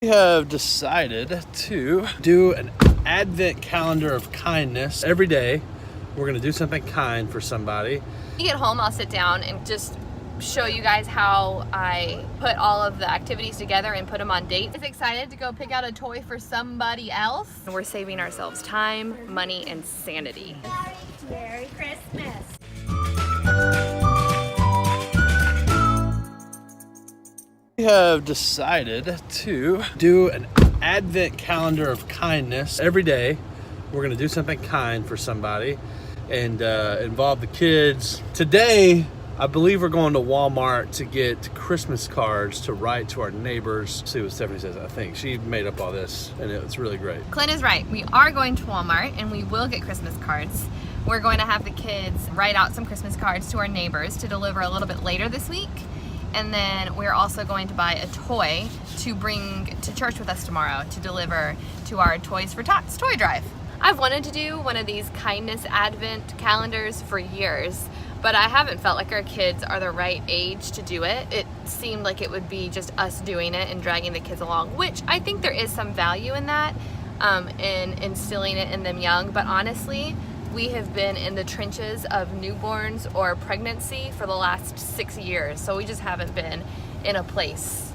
We have decided to do an advent calendar of kindness. Every day, we're gonna do something kind for somebody. When you get home, I'll sit down and just show you guys how I put all of the activities together and put them on dates. I'm excited to go pick out a toy for somebody else. And we're saving ourselves time, money, and sanity. Merry Christmas. We have decided to do an advent calendar of kindness. Every day, we're gonna do something kind for somebody and involve the kids. Today, I believe we're going to Walmart to get Christmas cards to write to our neighbors. See what Stephanie says. I think she made up all this and it's really great. Clint is right. We are going to Walmart and we will get Christmas cards. We're going to have the kids write out some Christmas cards to our neighbors to deliver a little bit later this week. And then we're also going to buy a toy to bring to church with us tomorrow to deliver to our Toys for Tots toy drive. I've wanted to do one of these kindness advent calendars for years, but I haven't felt like our kids are the right age to do it. It seemed like it would be just us doing it and dragging the kids along, which I think there is some value in that, in instilling it in them young, but honestly, we have been in the trenches of newborns or pregnancy for the last 6 years, so we just haven't been in a place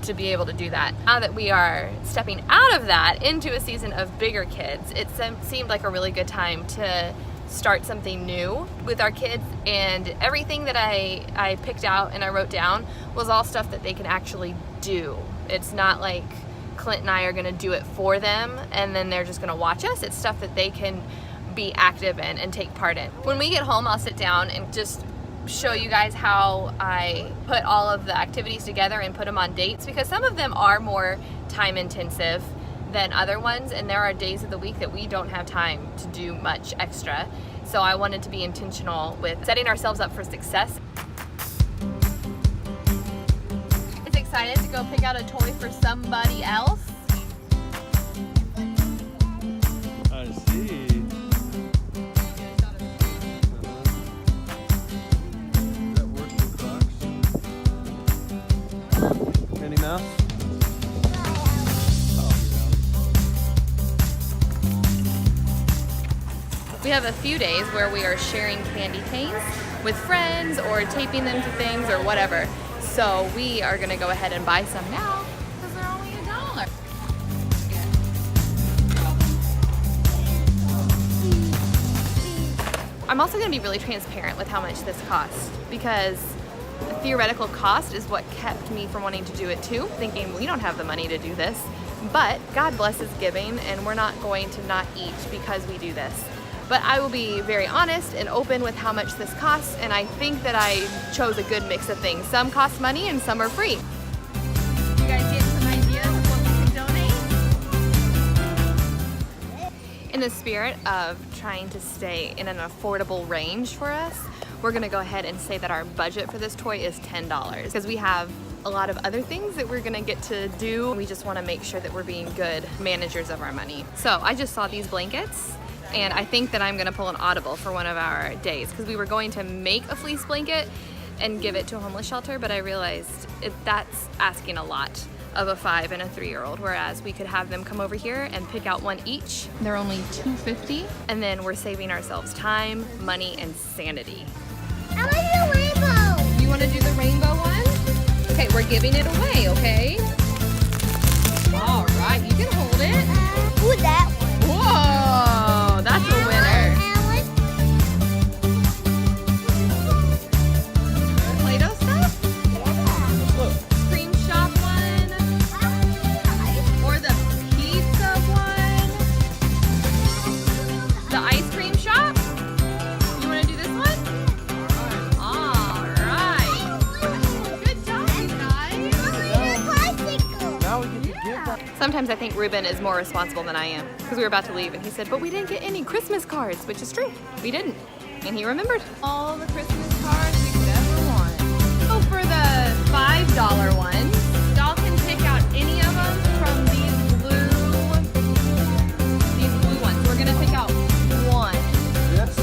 to be able to do that. Now that we are stepping out of that into a season of bigger kids, it seemed like a really good time to start something new with our kids, and everything that I picked out and I wrote down was all stuff that they can actually do. It's not like Clint and I are gonna do it for them and then they're just gonna watch us. It's stuff that they can be active in and take part in. When we get home, I'll sit down and just show you guys how I put all of the activities together and put them on dates, because some of them are more time intensive than other ones, and there are days of the week that we don't have time to do much extra. So I wanted to be intentional with setting ourselves up for success. It's excited to go pick out a toy for somebody else. I see. Minnie Mouse? We have a few days where we are sharing candy canes with friends or taping them to things or whatever. So we are gonna go ahead and buy some now because they're only $1. I'm also gonna be really transparent with how much this costs, because the theoretical cost is what kept me from wanting to do it too, thinking we don't have the money to do this, but God blesses giving and we're not going to not eat because we do this. But I will be very honest and open with how much this costs, and I think that I chose a good mix of things. Some cost money and some are free. You guys get some ideas of what we can donate? In the spirit of trying to stay in an affordable range for us, we're gonna go ahead and say that our budget for this toy is $10, because we have a lot of other things that we're gonna get to do. We just wanna make sure that we're being good managers of our money. So I just saw these blankets, and I think that I'm gonna pull an audible for one of our days, because we were going to make a fleece blanket and give it to a homeless shelter, but I realized that's asking a lot of a 5 and a 3-year-old, whereas we could have them come over here and pick out one each. They're only $2.50, and then we're saving ourselves time, money, and sanity. I want to do rainbow. You wanna do the rainbow one? Okay, we're giving it away, okay? All right, you can hold it. Ooh, that one. Whoa, that's a winner. Play-Doh stuff? Cream shop one? Or the pizza one? The ice cream shop? You wanna do this one? All right. Good job, you guys. Now we can give that. Sometimes I think Ruben is more responsible than I am, because we were about to leave and he said, but we didn't get any Christmas cards, which is true. We didn't. And he remembered all the Christmas cards we could ever want. So for the $5 one, y'all can pick out any of them from these blue ones. We're gonna pick out one. Yes.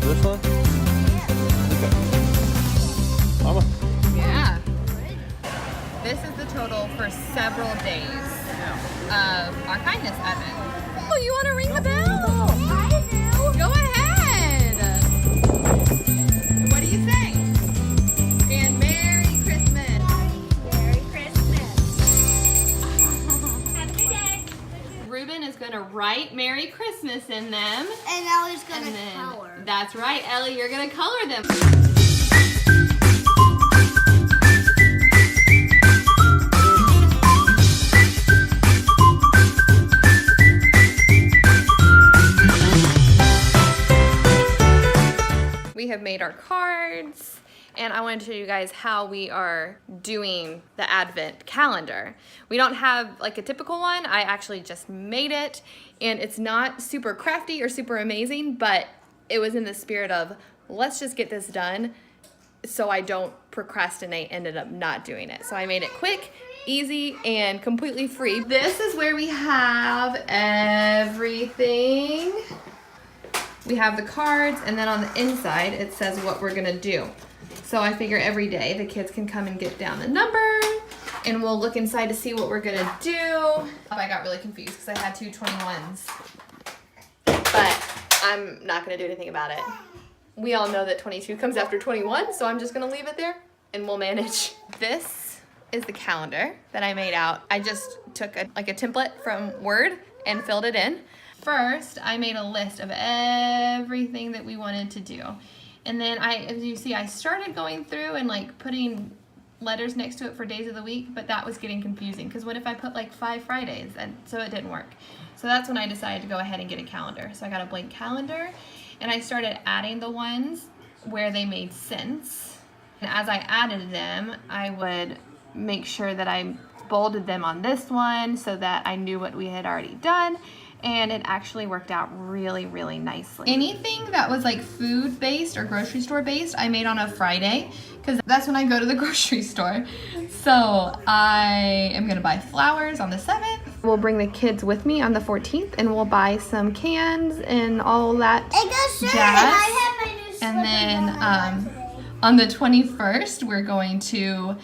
This one? Okay. Mama. for several days of our kindness advent. Oh, you want to ring the bell? I do. Go ahead. What do you say? And Merry Christmas. Merry Christmas. Have a good day. Ruben is going to write Merry Christmas in them. And Ellie's gonna And then, color. that's right, Ellie, you're going to color them. We have made our cards, and I wanted to show you guys how we are doing the Advent calendar. We don't have like a typical one. I actually just made it, and it's not super crafty or super amazing, but it was in the spirit of let's just get this done so I don't procrastinate, ended up not doing it. So I made it quick, easy, and completely free. This is where we have everything. We have the cards, and then on the inside it says what we're gonna do. So I figure every day the kids can come and get down the number, and we'll look inside to see what we're gonna do. I got really confused because I had two 21s, but I'm not gonna do anything about it. We all know that 22 comes after 21, so I'm just gonna leave it there and we'll manage. This is the calendar that I made out. I just took a template from Word and filled it in. First, I made a list of everything that we wanted to do. And then as you see, I started going through and like putting letters next to it for days of the week, but that was getting confusing because what if I put like 5 Fridays? And so it didn't work. So that's when I decided to go ahead and get a calendar. So I got a blank calendar and I started adding the ones where they made sense. And as I added them, I would make sure that I bolded them on this one so that I knew what we had already done. And it actually worked out really, really nicely. Anything that was like food based or grocery store based, I made on a Friday because that's when I go to the grocery store. So I am gonna buy flowers on the 7th. We'll bring the kids with me on the 14th and we'll buy some cans and all that jazz. And then on the 21st, we're going to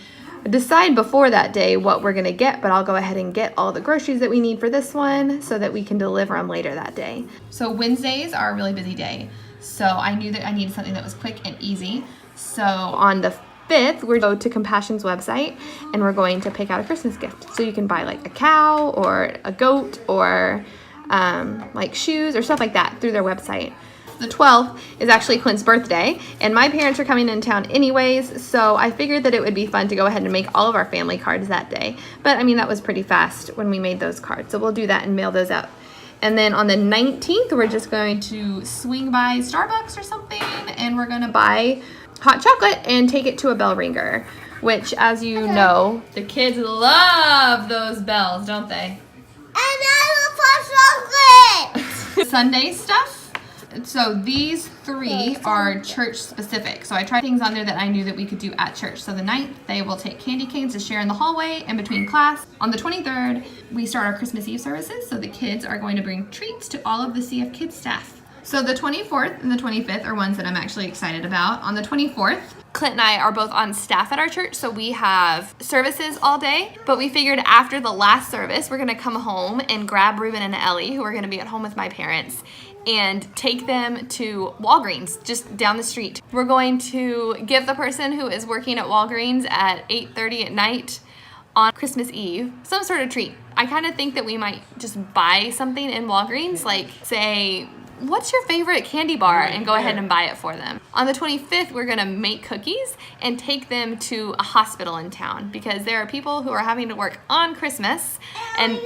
decide before that day what we're gonna get, but I'll go ahead and get all the groceries that we need for this one so that we can deliver them later that day. So Wednesdays are a really busy day. So I knew that I needed something that was quick and easy. So on the 5th, we're going to go to Compassion's website and we're going to pick out a Christmas gift. So you can buy like a cow or a goat or like shoes or stuff like that through their website. The 12th is actually Clint's birthday, and my parents are coming in town anyways, so I figured that it would be fun to go ahead and make all of our family cards that day. But I mean, that was pretty fast when we made those cards, so we'll do that and mail those out. And then on the 19th, we're just going to swing by Starbucks or something, and we're gonna buy hot chocolate and take it to a bell ringer, which, as you know, the kids love those bells, don't they? And I love hot chocolate. Sunday stuff. So these 3 are church specific. So I tried things on there that I knew that we could do at church. So the 9th, they will take candy canes to share in the hallway and between class. On the 23rd, we start our Christmas Eve services. So the kids are going to bring treats to all of the CF Kids staff. So the 24th and the 25th are ones that I'm actually excited about. On the 24th, Clint and I are both on staff at our church, so we have services all day, but we figured after the last service, we're gonna come home and grab Ruben and Ellie, who are gonna be at home with my parents, and take them to Walgreens, just down the street. We're going to give the person who is working at Walgreens at 8:30 at night on Christmas Eve some sort of treat. I kind of think that we might just buy something in Walgreens, like say, what's your favorite candy bar, and go ahead and buy it for them. On the 25th, we're gonna make cookies and take them to a hospital in town because there are people who are having to work on Christmas. And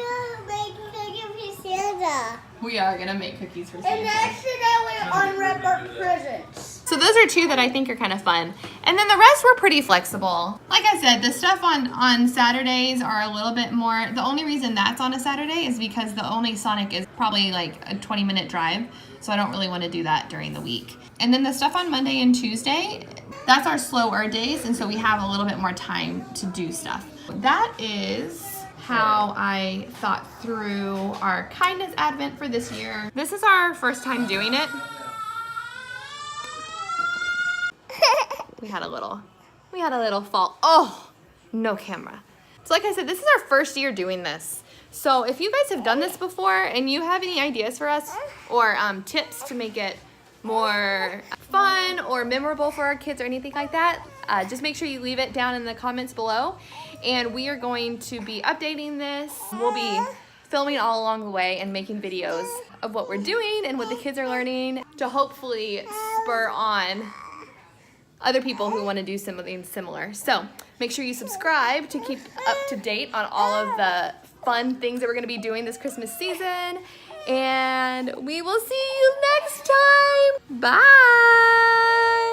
we are gonna make cookies for Santa. And yesterday we unwrapped presents. So those are 2 that I think are kind of fun. And then the rest were pretty flexible. Like I said, the stuff on Saturdays are a little bit more, the only reason that's on a Saturday is because the only Sonic is probably like a 20-minute drive. So I don't really want to do that during the week. And then the stuff on Monday and Tuesday, that's our slower days. And so we have a little bit more time to do stuff. That is how I thought through our kindness advent for this year. This is our first time doing it. We had a little fault. Oh, no camera. So like I said, this is our first year doing this. So if you guys have done this before and you have any ideas for us or tips to make it more fun or memorable for our kids or anything like that, just make sure you leave it down in the comments below. And we are going to be updating this. We'll be filming all along the way and making videos of what we're doing and what the kids are learning to hopefully spur on other people who want to do something similar. So make sure you subscribe to keep up to date on all of the fun things that we're going to be doing this Christmas season. And we will see you next time. Bye.